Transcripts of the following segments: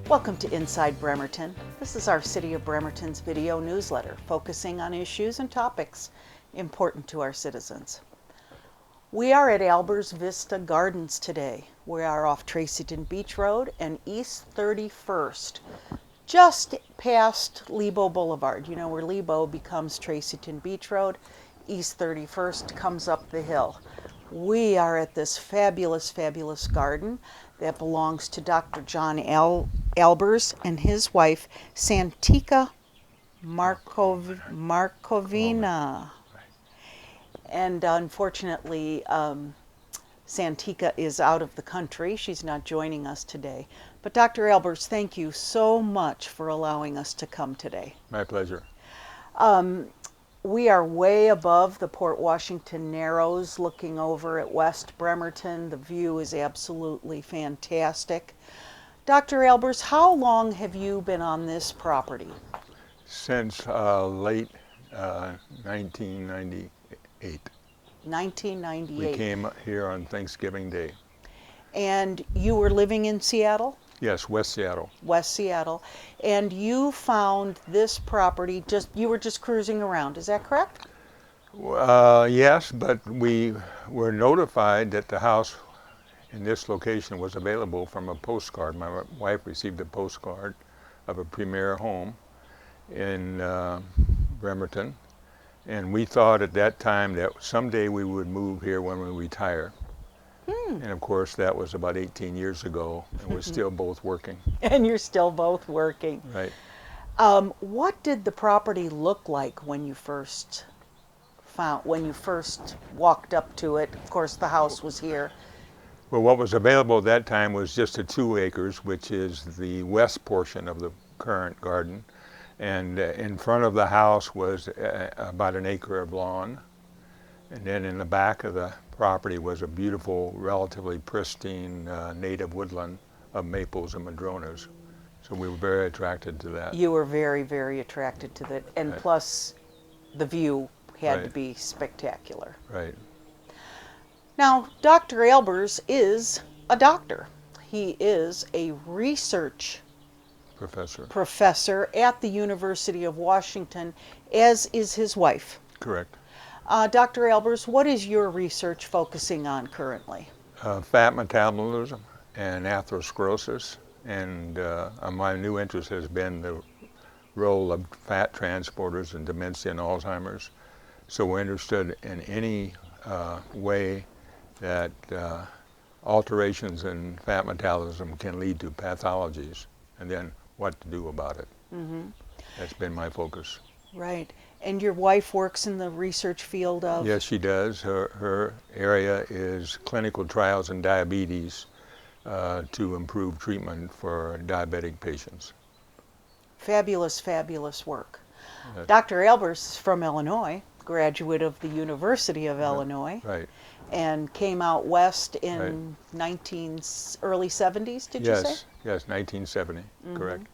Welcome to Inside Bremerton. This is our City of Bremerton's video newsletter, focusing on issues and topics important to our citizens. We are at Albers Vista Gardens today. We are off Tracyton Beach Road and East 31st, just past Lebo Boulevard. You know where Lebo becomes Tracyton Beach Road, East 31st comes up the hill. We are at this fabulous, fabulous garden that belongs to Dr. John Albers and his wife, Santika Markovina. And unfortunately, Santika is out of the country. She's not joining us today. But Dr. Albers, thank you so much for allowing us to come today. My pleasure. We are way above the Port Washington Narrows, looking over at West Bremerton. The view is absolutely fantastic. Dr. Albers, how long have you been on this property? Since late 1998. 1998. We came here on Thanksgiving Day. And you were living in Seattle? Yes, West Seattle. West Seattle. And you found this property, you were just cruising around, is that correct? Yes, but we were notified that the house in this location was available from a postcard. My wife received a postcard of a premier home in Bremerton. And we thought at that time that someday we would move here when we retire. And of course, that was about 18 years ago, and we're still both working. And you're still both working. Right. What did the property look like when you first walked up to it? Of course, the house was here. Well, what was available at that time was just the 2 acres, which is the west portion of the current garden. And in front of the house was about an acre of lawn. And then in the back of the property was a beautiful, relatively pristine native woodland of maples and madronas. So we were very attracted to that. You were very, very attracted to that. And Right. plus, the view had to Right. be spectacular. Right. Now, Dr. Albers is a doctor. He is a research professor at the University of Washington, as is his wife. Correct. Dr. Albers, what is your research focusing on currently? Fat metabolism and atherosclerosis. And my new interest has been the role of fat transporters in dementia and Alzheimer's. So we're interested in any way that alterations in fat metabolism can lead to pathologies, and then what to do about it. Mm-hmm. That's been my focus. Right. And your wife works in the research field of? Yes, she does. Her area is clinical trials in diabetes to improve treatment for diabetic patients. Fabulous, fabulous work. Dr. Albers is from Illinois, graduate of the University of Illinois. Right. And came out west in early 70s, did you say? Yes, 1970, correct.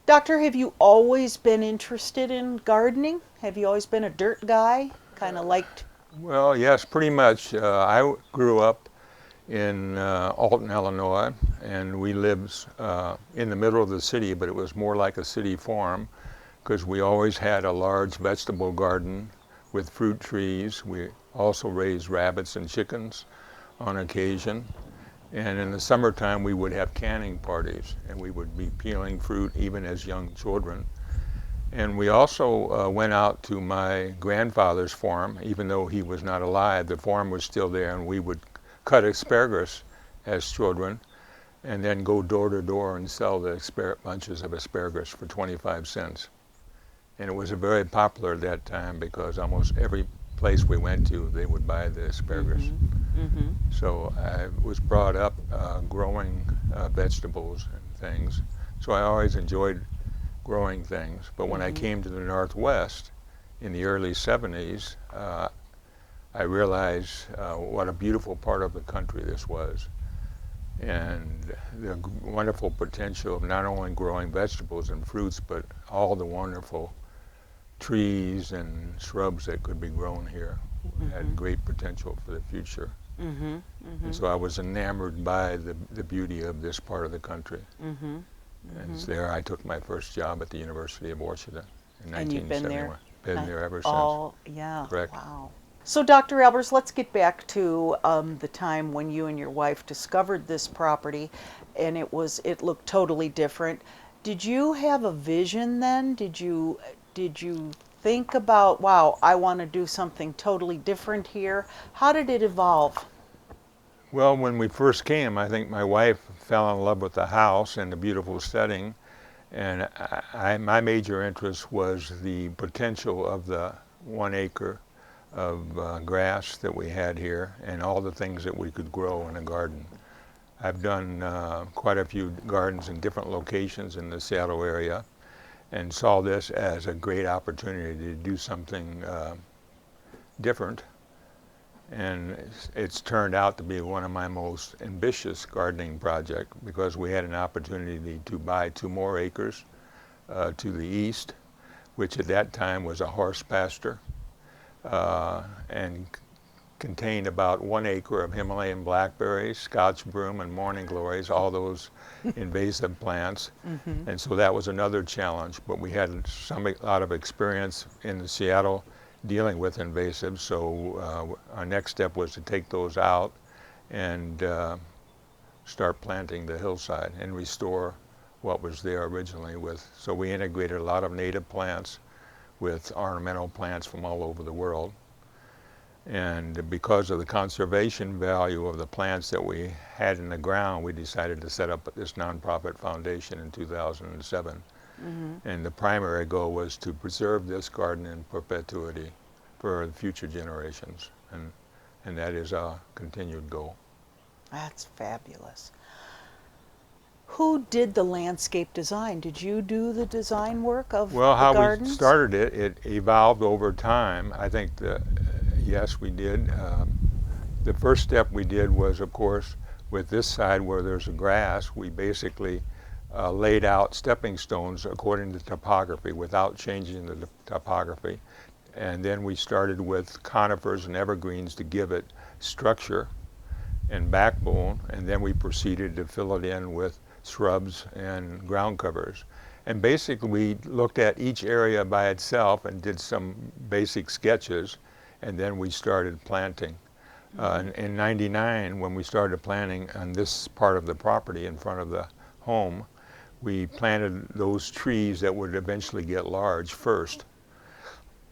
Doctor, have you always been interested in gardening? Have you always been a dirt guy? Kind of liked? Well, yes, pretty much. I grew up in Alton, Illinois, and we lived in the middle of the city, but it was more like a city farm because we always had a large vegetable garden with fruit trees. We also raised rabbits and chickens on occasion. And in the summertime, we would have canning parties, and we would be peeling fruit even as young children. And we also went out to my grandfather's farm. Even though he was not alive, the farm was still there, and we would cut asparagus as children and then go door to door and sell the bunches of asparagus for 25 cents. And it was very popular at that time because almost every place we went to, they would buy the asparagus. Mm-hmm. So I was brought up growing vegetables and things. So I always enjoyed growing things. But when I came to the Northwest in the early 70s, I realized what a beautiful part of the country this was. And the wonderful potential of not only growing vegetables and fruits, but all the wonderful trees and shrubs that could be grown here had great potential for the future. And so I was enamored by the beauty of this part of the country. And it's there I took my first job at the University of Washington in And you've been 1971. there? Been there ever since. Oh, yeah. Correct. Wow. So, Dr. Albers, let's get back to the time when you and your wife discovered this property, and it looked totally different. Did you have a vision then? Did you think about, wow, I want to do something totally different here? How did it evolve? Well, when we first came, I think my wife fell in love with the house and the beautiful setting, and my major interest was the potential of the 1 acre of grass that we had here and all the things that we could grow in a garden. I've done quite a few gardens in different locations in the Seattle area and saw this as a great opportunity to do something different. And it's turned out to be one of my most ambitious gardening projects because we had an opportunity to buy 2 more acres to the east, which at that time was a horse pasture, and contained about 1 acre of Himalayan blackberries, Scotch broom, and morning glories, all those invasive plants. And so that was another challenge, but we had a lot of experience in Seattle dealing with invasives, so our next step was to take those out and start planting the hillside and restore what was there originally so we integrated a lot of native plants with ornamental plants from all over the world. And because of the conservation value of the plants that we had in the ground, we decided to set up this nonprofit foundation in 2007. And the primary goal was to preserve this garden in perpetuity for future generations. And that is our continued goal. That's fabulous. Who did the landscape design? Did you do the design work of Well, the how gardens? we started it evolved over time. I think yes, we did. The first step we did was, of course, with this side where there's a grass, we basically laid out stepping stones according to topography without changing the topography. And then we started with conifers and evergreens to give it structure and backbone, and then we proceeded to fill it in with shrubs and ground covers. And basically we looked at each area by itself and did some basic sketches, and then we started planting. In '99, when we started planting on this part of the property in front of the home, we planted those trees that would eventually get large first,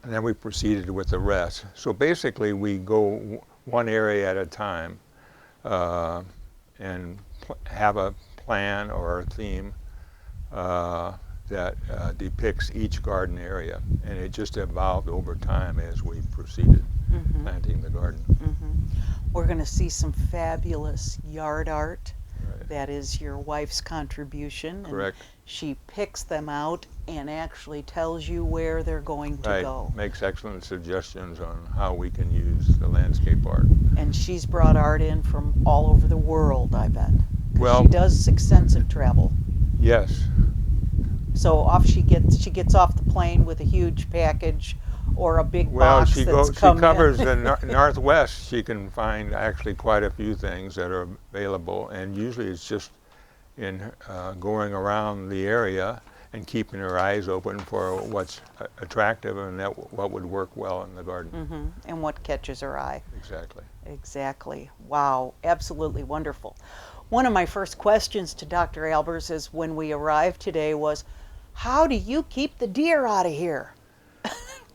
and then we proceeded with the rest. So basically we go one area at a time and have a plan or a theme that depicts each garden area, and it just evolved over time as we proceeded planting the garden. We're going to see some fabulous yard art. Right. That is your wife's contribution. Correct. And she picks them out and actually tells you where they're going to Right. go. Makes excellent suggestions on how we can use the landscape art. And she's brought art in from all over the world, I bet. 'Cause Well, she does extensive travel. yes. So off she gets off the plane with a huge package or a big Well, box she that's come covers in. the Northwest. She can find actually quite a few things that are available, and usually it's just in going around the area and keeping her eyes open for what's attractive and what would work well in the garden. And what catches her eye. Exactly. Exactly. Wow, absolutely wonderful. One of my first questions to Dr. Albers is when we arrived today was, how do you keep the deer out of here?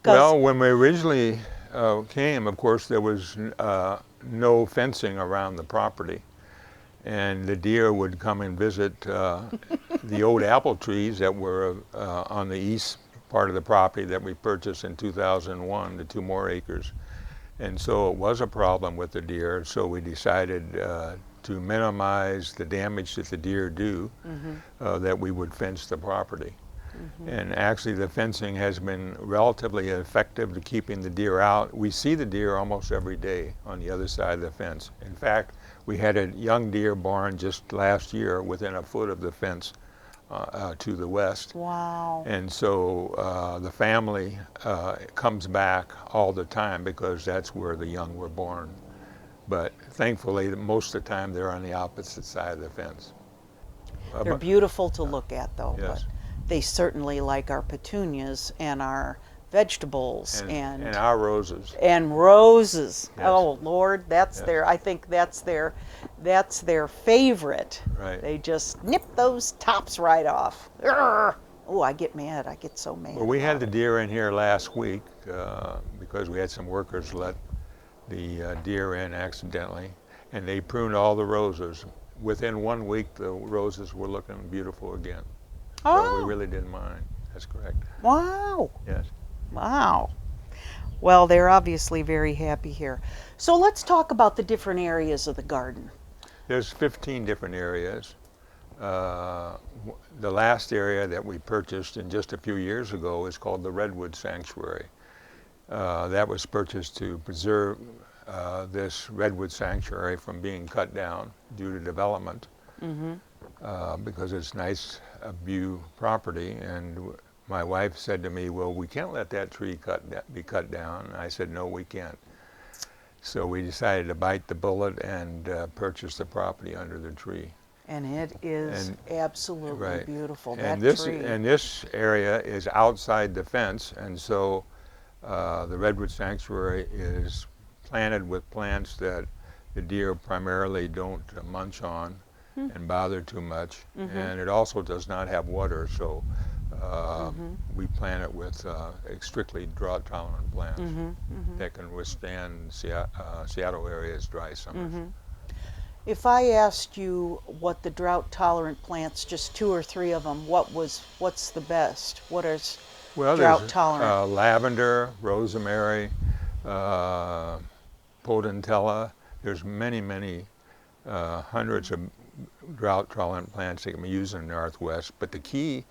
Well, when we originally came, of course, there was no fencing around the property. And the deer would come and visit the old apple trees that were on the east part of the property that we purchased in 2001, the 2 more acres. And so it was a problem with the deer, so we decided to minimize the damage that the deer do, that we would fence the property. And actually the fencing has been relatively effective to keeping the deer out. We see the deer almost every day on the other side of the fence. In fact, we had a young deer born just last year within a foot of the fence to the west. Wow. And so the family comes back all the time because that's where the young were born. But thankfully, most of the time they're on the opposite side of the fence. They're beautiful to look at, though. Yes. But they certainly like our petunias and our vegetables and our roses. and roses. Yes. Oh Lord, that's Yes. I think that's their favorite. Right. They just nip those tops right off. Oh, I get mad. I get so mad. Well, we had about the it. deer in here last week because we had some workers let the deer in accidentally, and they pruned all the roses. Within 1 week, the roses were looking beautiful again. So Oh, we really didn't mind. That's correct. wow. Yes. Wow. Well, they're obviously very happy here. So let's talk about the different areas of the garden. There's 15 different areas. The last area that we purchased in just a few years ago is called the Redwood Sanctuary. That was purchased to preserve this redwood sanctuary from being cut down due to development, because it's nice view property. And my wife said to me, well, we can't let that tree be cut down. And I said, no, we can't. So we decided to bite the bullet and purchase the property under the tree. And it is absolutely Right. beautiful. And That tree. this area is outside the fence, and so the Redwood Sanctuary is planted with plants that the deer primarily don't munch on and bother too much. And it also does not have water, so we plant it with strictly drought-tolerant plants that can withstand Seattle area's dry summers. If I asked you what the drought-tolerant plants, just 2 or 3 of them, what's the best? What is Well, drought-tolerant? there's lavender, rosemary, potentilla. There's many hundreds of drought-tolerant plants that can be used in the Northwest. But the key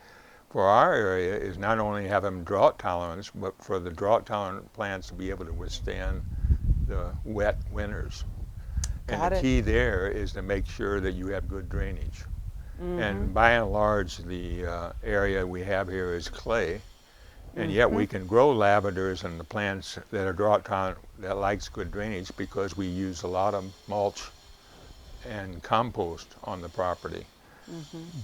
for our area is not only have them drought tolerance, but for the drought-tolerant plants to be able to withstand the wet winters. And Got the it. key there is to make sure that you have good drainage. And by and large, the area we have here is clay, and yet we can grow lavenders and the plants that are drought tolerant that likes good drainage because we use a lot of mulch and compost on the property,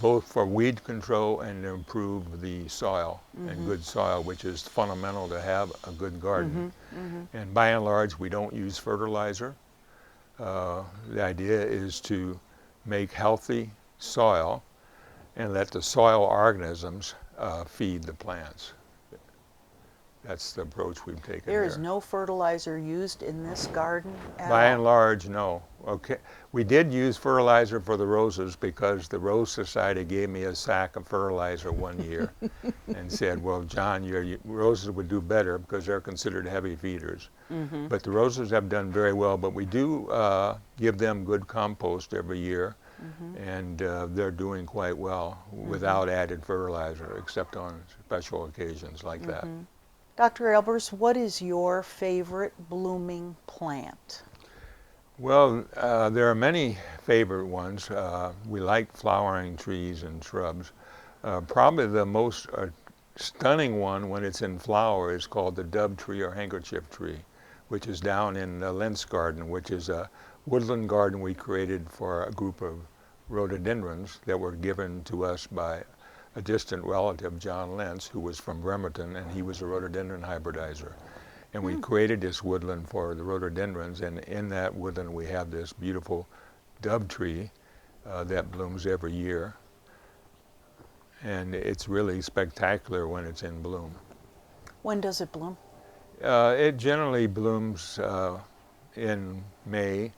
both for weed control and to improve the soil and good soil, which is fundamental to have a good garden. And by and large, we don't use fertilizer. The idea is to make healthy soil and let the soil organisms feed the plants. That's the approach we've taken There here. is no fertilizer used in this garden at By all. and large, no. Okay, we did use fertilizer for the roses because the Rose Society gave me a sack of fertilizer one year and said, well, John, your roses would do better because they're considered heavy feeders. But the roses have done very well, but we do give them good compost every year, and they're doing quite well without added fertilizer, except on special occasions like that. Dr. Albers, what is your favorite blooming plant? Well, there are many favorite ones. We like flowering trees and shrubs. Probably the most stunning one when it's in flower is called the dove tree or handkerchief tree, which is down in the Lentz Garden, which is a woodland garden we created for a group of rhododendrons that were given to us by a distant relative, John Lentz, who was from Bremerton, and he was a rhododendron hybridizer. And we created this woodland for the rhododendrons, and in that woodland we have this beautiful dove tree that blooms every year. And it's really spectacular when it's in bloom. When does it bloom? It generally blooms in May.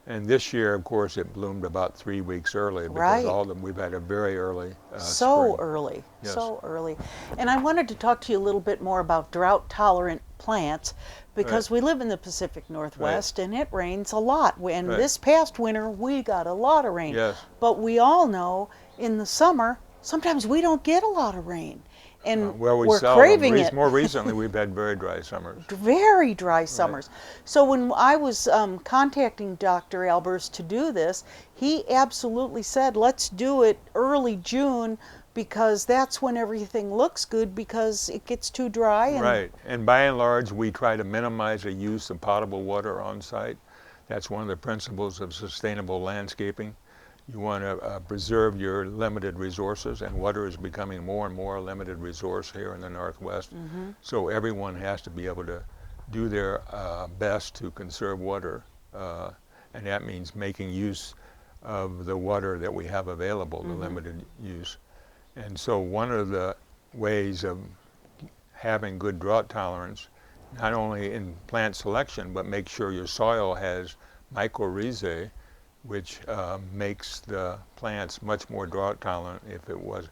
And this year, of course, it bloomed about 3 weeks early because Right. we've had a very early So spring. early, Yes. so early. And I wanted to talk to you a little bit more about drought-tolerant plants because we live in the Pacific Northwest and it rains a lot. And Right. this past winter, we got a lot of rain. Yes. But we all know in the summer, sometimes we don't get a lot of rain. And Well, we we're seldom. craving it. More recently, we've had very dry summers. Very dry summers. So when I was contacting Dr. Albers to do this, he absolutely said, let's do it early June because that's when everything looks good because it gets too dry. And Right, and by and large, we try to minimize the use of potable water on site. That's one of the principles of sustainable landscaping. You want to preserve your limited resources, and water is becoming more and more a limited resource here in the Northwest. So everyone has to be able to do their best to conserve water, and that means making use of the water that we have available, the limited use. And so one of the ways of having good drought tolerance, not only in plant selection, but make sure your soil has mycorrhizae, which makes the plants much more drought tolerant if it was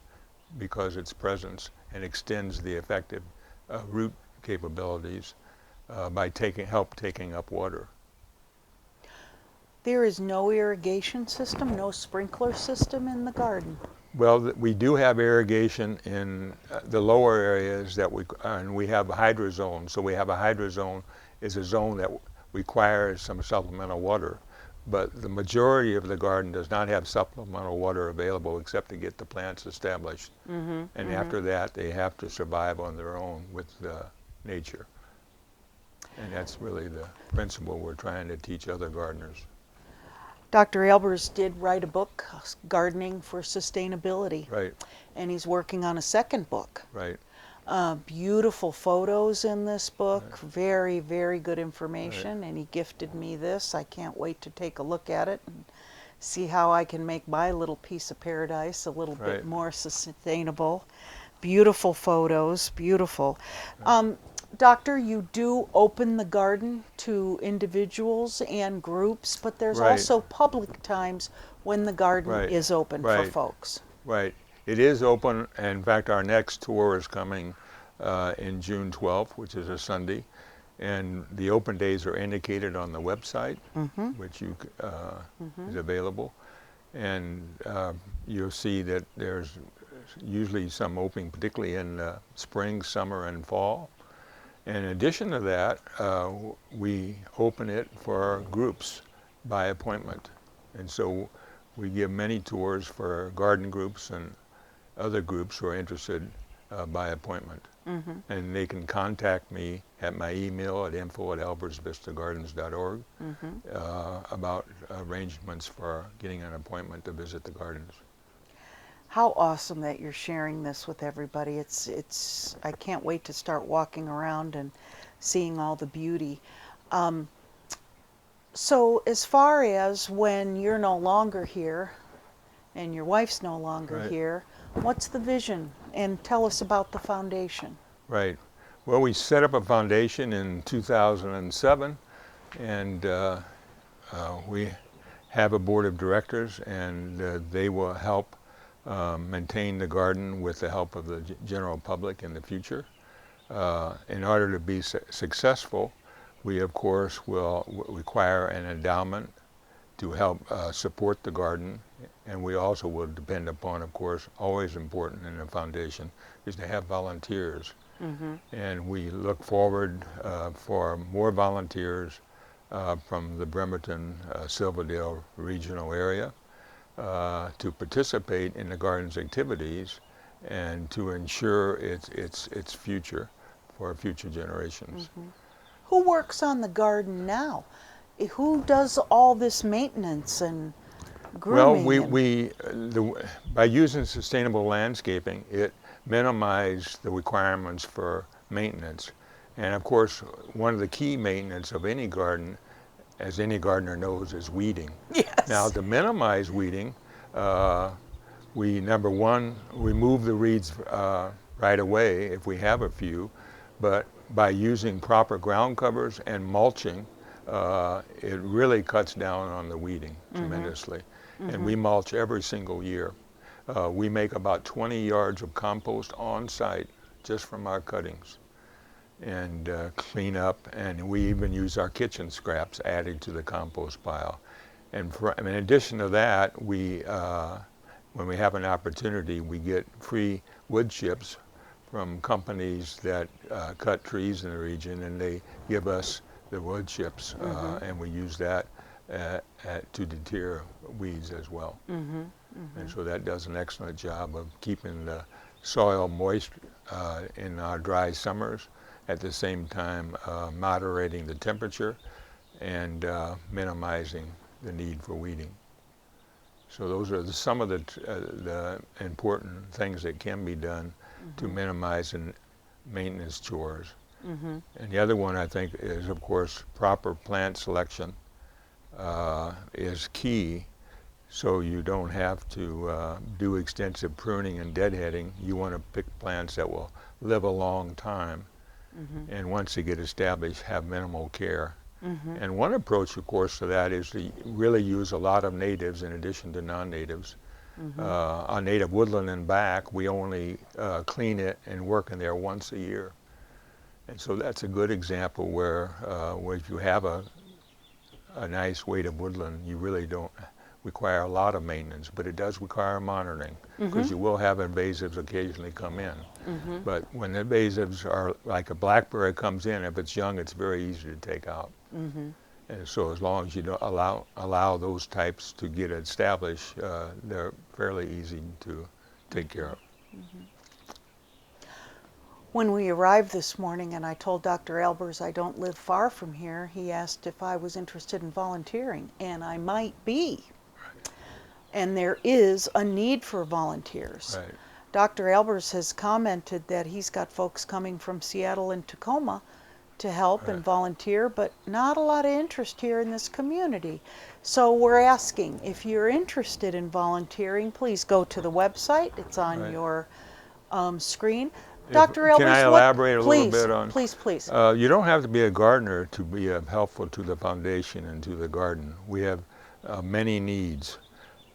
because its presence, and extends the effective root capabilities by taking up water. There is no irrigation system, no sprinkler system in the garden. Well, we do have irrigation in the lower areas and we have a hydrozone. So we have a hydrozone is a zone that requires some supplemental water. But the majority of the garden does not have supplemental water available except to get the plants established. And after that, they have to survive on their own with nature. And that's really the principle we're trying to teach other gardeners. Dr. Albers did write a book, Gardening for Sustainability. Right. And he's working on a second book. Right. Beautiful photos in this book, very, very good information, and he gifted me this. I can't wait to take a look at it and see how I can make my little piece of paradise a little bit more sustainable. Beautiful photos, beautiful. Doctor, you do open the garden to individuals and groups, but there's also public times when the garden is open for folks. Right. It is open. In fact, our next tour is coming in June 12th, which is a Sunday. And the open days are indicated on the website, which is available. And you'll see that there's usually some opening, particularly in spring, summer, and fall. In addition to that, we open it for groups by appointment. And so we give many tours for garden groups and other groups who are interested by appointment. And they can contact me at my email at info@albersvistagardens.org about arrangements for getting an appointment to visit the gardens. How awesome that you're sharing this with everybody. I can't wait to start walking around and seeing all the beauty. So as far as when you're no longer here and your wife's no longer here, what's the vision? And tell us about the foundation. Right. Well, we set up a foundation in 2007, and we have a board of directors, and they will help maintain the garden with the help of the general public in the future. In order to be successful, we of course will require an endowment to help support the garden, and we also will depend upon, of course, always important in a foundation, is to have volunteers. And we look forward for more volunteers from the Bremerton-Silverdale regional area to participate in the garden's activities and to ensure its future for future generations. Who works on the garden now? Who does all this maintenance and grooming? Well, by using sustainable landscaping, it minimizes the requirements for maintenance. And of course, one of the key maintenance of any garden, as any gardener knows, is weeding. Yes. Now, to minimize weeding, we, number one, remove the weeds right away if we have a few, but by using proper ground covers and mulching, it really cuts down on the weeding tremendously. And we mulch every single year. We make about 20 yards of compost on site just from our cuttings, and clean up, and we even use our kitchen scraps added to the compost pile. And in addition to that, when we have an opportunity, we get free wood chips from companies that cut trees in the region, and they give us the wood chips, and we use that to deter weeds as well. And so that does an excellent job of keeping the soil moist in our dry summers, at the same time moderating the temperature and minimizing the need for weeding. So those are some of the important things that can be done to minimize maintenance chores. And the other one I think is, of course, proper plant selection is key. So you don't have to do extensive pruning and deadheading. You want to pick plants that will live a long time, and once they get established, have minimal care. And one approach, of course, to that is to really use a lot of natives in addition to non-natives. On native woodland and back, we only clean it and work in there once a year. And so that's a good example where if you have a nice weight of woodland, you really don't require a lot of maintenance, but it does require monitoring, because you will have invasives occasionally come in. But when the invasives are like a blackberry comes in, if it's young, it's very easy to take out. And so as long as you don't allow those types to get established, they're fairly easy to take care of. When we arrived this morning and I told Dr. Albers I don't live far from here, he asked if I was interested in volunteering, and I might be. And there is a need for volunteers. Right. Dr. Albers has commented that he's got folks coming from Seattle and Tacoma to help and volunteer, but not a lot of interest here in this community. So we're asking, if you're interested in volunteering, please go to the website. It's on your screen. Dr. Albers, can I elaborate a little bit on? Please. You don't have to be a gardener to be helpful to the foundation and to the garden. We have many needs.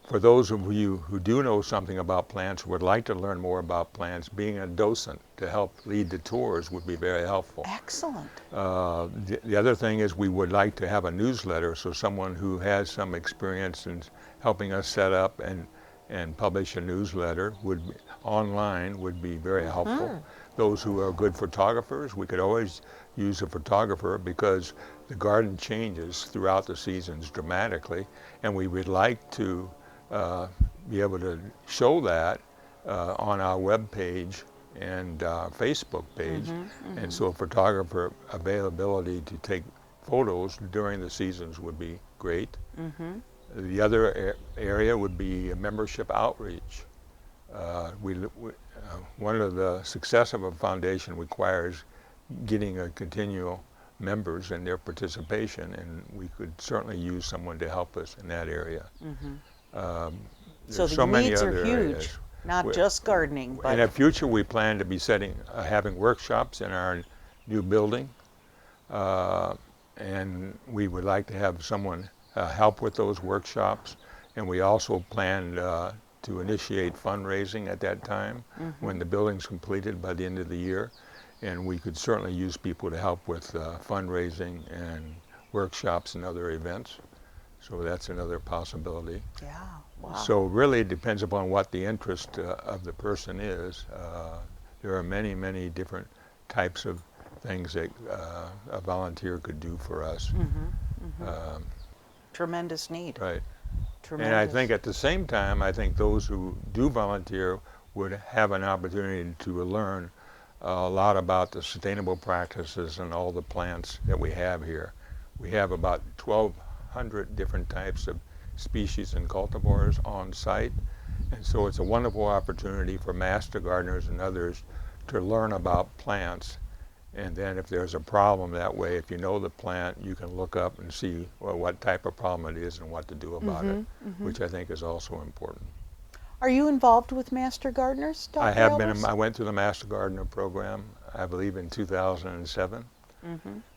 For those of you who do know something about plants, would like to learn more about plants, being a docent to help lead the tours would be very helpful. Excellent. The other thing is we would like to have a newsletter, so someone who has some experience in helping us set up and publish a newsletter online would be very helpful. Those who are good photographers, we could always use a photographer, because the garden changes throughout the seasons dramatically, and we would like to be able to show that on our web page and Facebook page. And so photographer availability to take photos during the seasons would be great. The other area would be a membership outreach. One of the success of a foundation requires getting a continual members and their participation, and we could certainly use someone to help us in that area. So the needs are huge, not just gardening. But in the future, we plan to be having workshops in our new building, and we would like to have someone help with those workshops. And we also plan to initiate fundraising at that time when the building's completed by the end of the year. And we could certainly use people to help with fundraising and workshops and other events. So that's another possibility. Yeah, wow. So really it depends upon what the interest of the person is. There are many, many different types of things that a volunteer could do for us. Tremendous need. Right. Tremendous. And I think at the same time, I think those who do volunteer would have an opportunity to learn a lot about the sustainable practices and all the plants that we have here. We have about 1,200 different types of species and cultivars on site, and so it's a wonderful opportunity for master gardeners and others to learn about plants. And then if there's a problem that way, if you know the plant, you can look up and see what type of problem it is and what to do about it, which I think is also important. Are you involved with Master Gardeners, Dr. I have Albers? been. I went through the Master Gardener program, I believe, in 2007.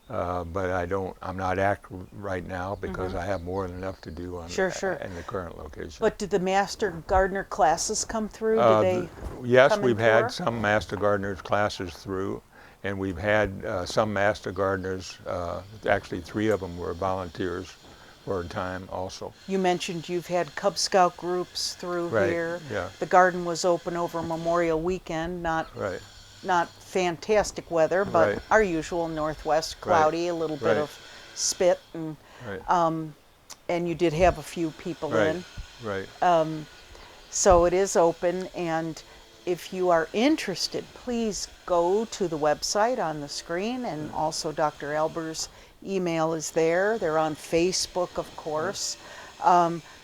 But I'm not active right now because I have more than enough to do in the current location. But did the Master Gardener classes come through? Did they yes, come we've and had tour? some Master Gardeners classes through, and we've had some Master Gardeners, actually 3 of them were volunteers for a time also. You mentioned you've had Cub Scout groups through here. Yeah. The garden was open over Memorial Weekend, not fantastic weather, but our usual Northwest, cloudy, a little bit of spit, and you did have a few people in. So it is open, and if you are interested, please go to the website on the screen, and also Dr. Albers' email is there. They're on Facebook, of course.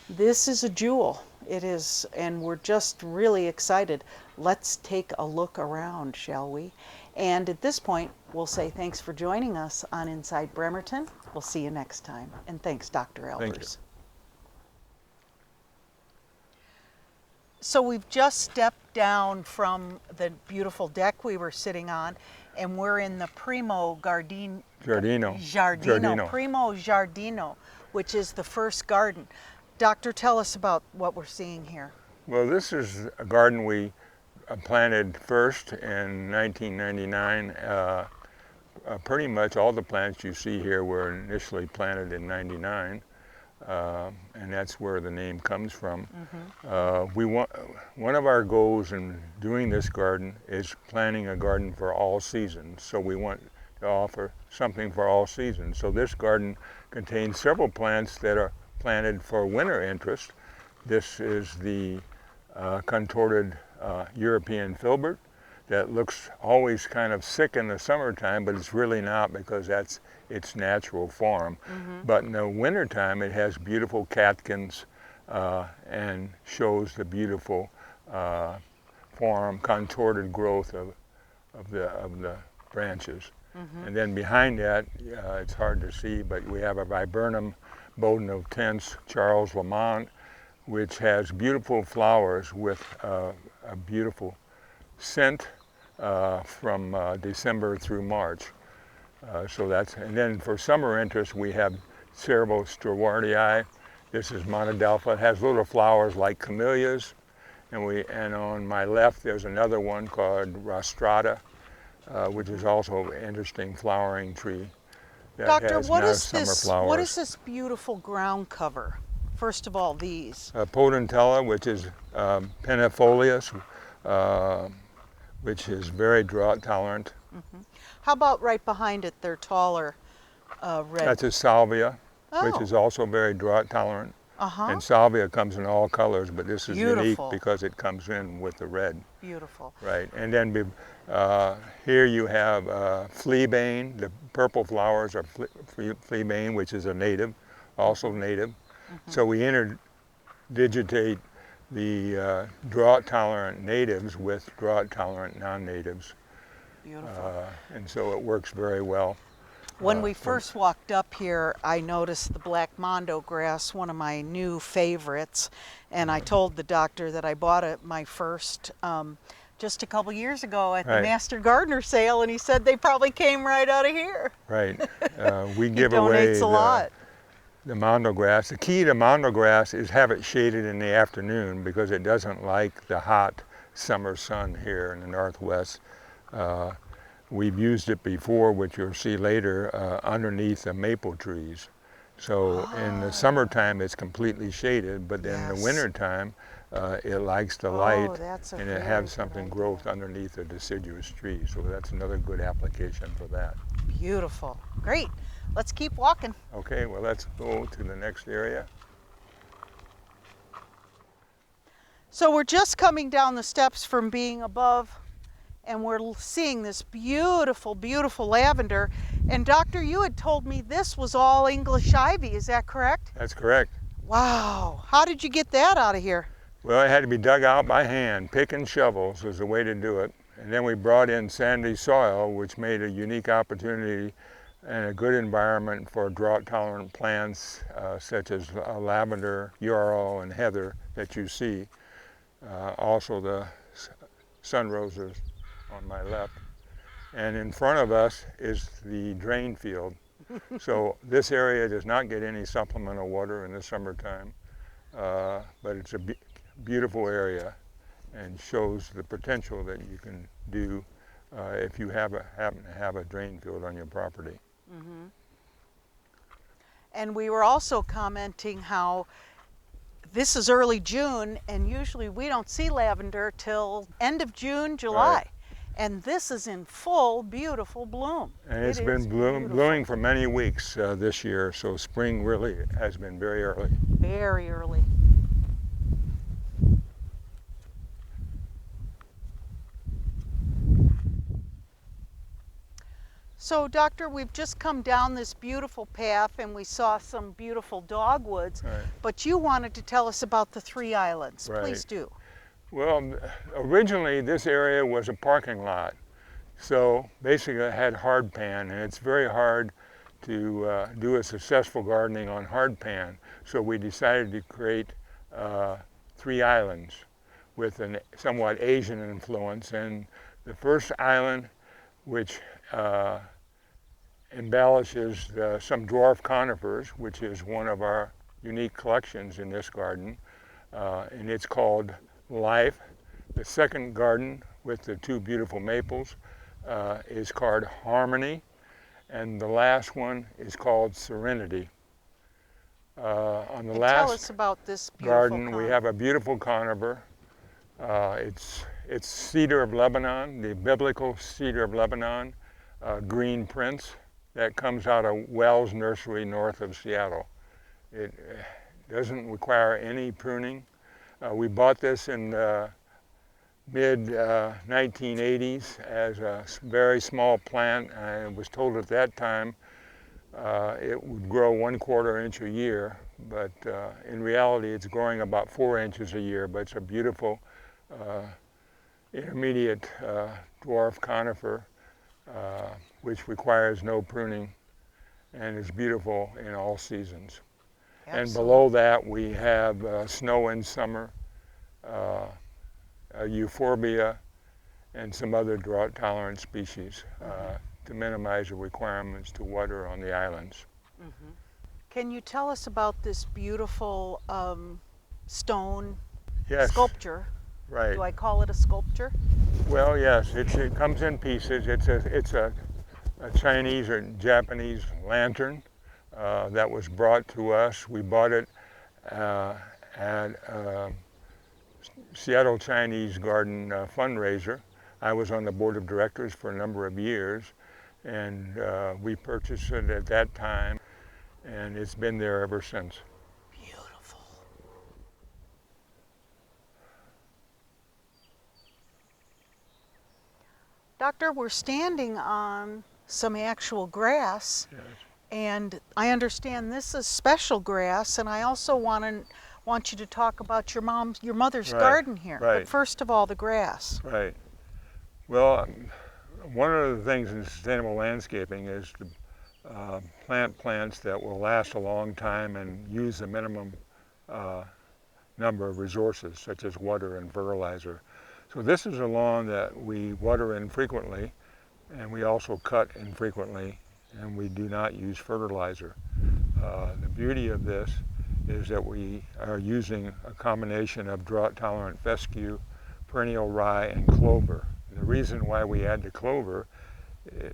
This is a jewel It is, and we're just really excited. Let's take a look around, shall we? And at this point, we'll say thanks for joining us on Inside Bremerton. We'll see you next time. And thanks, Dr. Albers. Thank you. So we've just stepped down from the beautiful deck we were sitting on, and we're in the Primo Giardino. Primo Giardino, which is the first garden. Doctor, tell us about what we're seeing here. Well, this is a garden we planted first in 1999. Pretty much all the plants you see here were initially planted in '99. And that's where the name comes from. One of our goals in doing this garden is planting a garden for all seasons. So we want to offer something for all seasons. So this garden contains several plants that are planted for winter interest. This is the contorted European filbert that looks always kind of sick in the summertime, but it's really not, because that's its natural form. But in the wintertime, it has beautiful catkins and shows the beautiful form, contorted growth of the branches. And then behind that, it's hard to see, but we have a viburnum Bowden of Tents, Charles Lamont, which has beautiful flowers with a beautiful scent from December through March. And then for summer interest, we have Cerebral Stewardii. This is Monadelpha. It has little flowers like camellias. And on my left, there's another one called Rostrata, which is also an interesting flowering tree. Doctor, what is this beautiful ground cover? First of all, these. Potentilla, which is penifolius, which is very drought tolerant. How about right behind it, they're taller red? That's a salvia, which is also very drought tolerant. And salvia comes in all colors, but this is unique because it comes in with the red. Beautiful. Right, and then here you have fleabane. The purple flowers are fleabane, which is a native, also native. So we interdigitate the drought-tolerant natives with drought-tolerant non-natives. Beautiful. And so it works very well. When we first walked up here, I noticed the black mondo grass, one of my new favorites, and I told the doctor that I bought my first just a couple years ago at the Master Gardener sale, and he said they probably came right out of here. Right. We give away the mondo grass. The key to mondo grass is have it shaded in the afternoon, because it doesn't like the hot summer sun here in the Northwest. We've used it before, which you'll see later, underneath the maple trees. So in the summertime, it's completely shaded, but then in the wintertime, it likes the light, and it has something growth underneath the deciduous tree. So that's another good application for that. Beautiful. Great. Let's keep walking. Okay, well, let's go to the next area. So we're just coming down the steps from being above, and we're seeing this beautiful, beautiful lavender. And Doctor, you had told me this was all English ivy, is that correct? That's correct. Wow, how did you get that out of here? Well, it had to be dug out by hand. Pick and shovels was the way to do it. And then we brought in sandy soil, which made a unique opportunity and a good environment for drought-tolerant plants such as lavender, yarrow, and heather that you see. Also the sun roses on my left. And in front of us is the drain field. So this area does not get any supplemental water in the summertime, but it's a beautiful area and shows the potential that you can do if you happen to have a drain field on your property. And we were also commenting how this is early June, and usually we don't see lavender till end of June, July. Right. And this is in full, beautiful bloom. And it's been blooming for many weeks this year, so spring really has been very early. Very early. So, Doctor, we've just come down this beautiful path and we saw some beautiful dogwoods, Right. but you wanted to tell us about the 3 islands. Right. Please do. Well, originally this area was a parking lot. So basically it had hardpan, and it's very hard to do a successful gardening on hardpan. So we decided to create 3 islands with a somewhat Asian influence. And the first island, which embellishes some dwarf conifers, which is one of our unique collections in this garden, and it's called Life. The second garden with the 2 beautiful maples is called Harmony, and the last one is called Serenity. On the last tell us about this beautiful garden, we have a beautiful conifer. It's cedar of Lebanon, the biblical cedar of Lebanon, green prince, that comes out of Wells Nursery north of Seattle. It doesn't require any pruning. We bought this in the mid-1980s as a very small plant. I was told at that time it would grow 1/4 inch a year, but in reality it's growing about 4 inches a year, but it's a beautiful intermediate dwarf conifer, which requires no pruning and is beautiful in all seasons. Absolutely. And below that we have snow in summer, euphorbia, and some other drought-tolerant species to minimize the requirements to water on the islands. Mm-hmm. Can you tell us about this beautiful stone sculpture? Right. Do I call it a sculpture? Well, yes, it comes in pieces. It's a Chinese or Japanese lantern that was brought to us. We bought it at Seattle Chinese Garden fundraiser. I was on the board of directors for a number of years, and we purchased it at that time, and it's been there ever since. Beautiful. Doctor, we're standing on some actual grass. Yes. And I understand this is special grass, and I also want you to talk about your mother's garden here. Right. But first of all, the grass. Right. Well, one of the things in sustainable landscaping is to plant plants that will last a long time and use a minimum number of resources, such as water and fertilizer. So this is a lawn that we water infrequently, and we also cut infrequently, and we do not use fertilizer. The beauty of this is that we are using a combination of drought-tolerant fescue, perennial rye, and clover. And the reason why we add the clover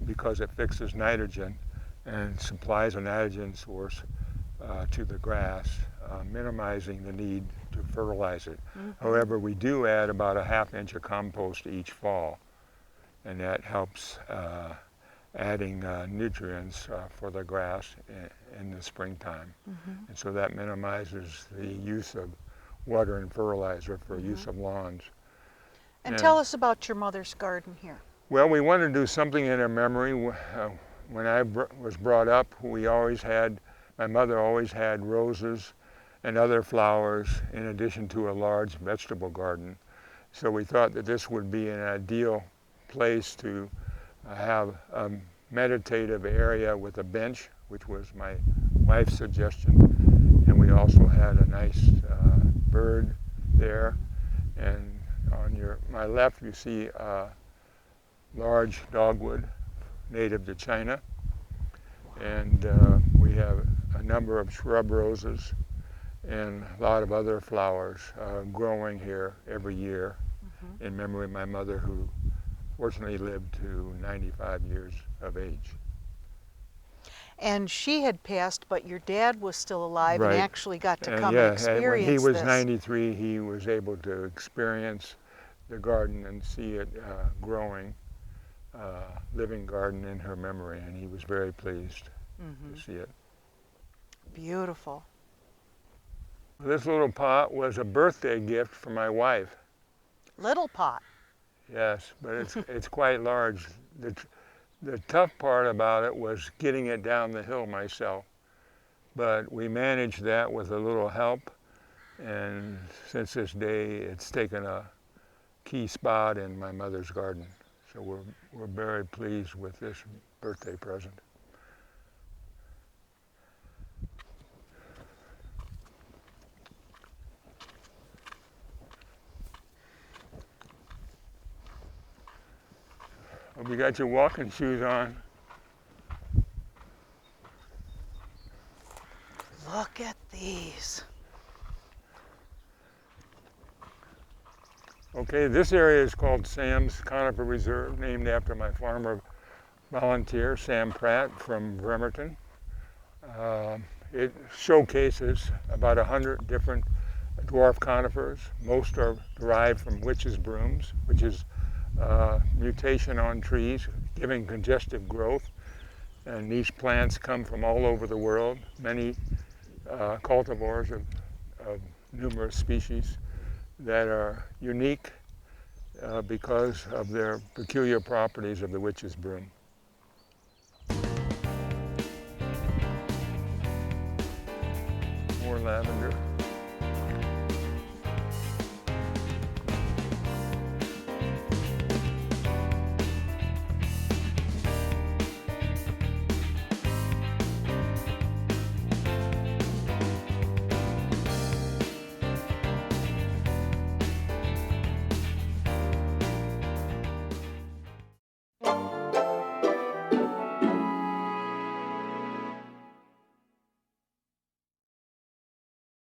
because it fixes nitrogen and supplies a nitrogen source to the grass, minimizing the need to fertilize it. Mm-hmm. However, we do add about a 1/2 inch of compost each fall, and that helps adding nutrients for the grass in the springtime. Mm-hmm. And so that minimizes the use of water and fertilizer for mm-hmm. use of lawns. And tell us about your mother's garden here. Well, we wanted to do something in her memory. When I was brought up, my mother always had roses and other flowers in addition to a large vegetable garden. So we thought that this would be an ideal place to have a meditative area with a bench, which was my wife's suggestion. And we also had a nice bird there. And on my left, you see a large dogwood native to China. And we have a number of shrub roses and a lot of other flowers growing here every year mm-hmm. in memory of my mother, who fortunately lived to 95 years of age. And she had passed, but your dad was still alive right. and actually got to come and experience when he was this. 93, he was able to experience the garden and see it growing, living garden in her memory, and he was very pleased mm-hmm. to see it. Beautiful. This little pot was a birthday gift for my wife. Little pot. Yes, but it's quite large. The tough part about it was getting it down the hill myself. But we managed that with a little help, and since this day it's taken a key spot in my mother's garden. So we're very pleased with this birthday present. Hope you got your walking shoes on. Look at these. Okay, this area is called Sam's Conifer Reserve, named after my farmer volunteer, Sam Pratt from Bremerton. It showcases about 100 different dwarf conifers. Most are derived from witch's brooms, which is mutation on trees, giving congestive growth. And these plants come from all over the world, many cultivars of numerous species that are unique because of their peculiar properties of the witch's broom. More lavender.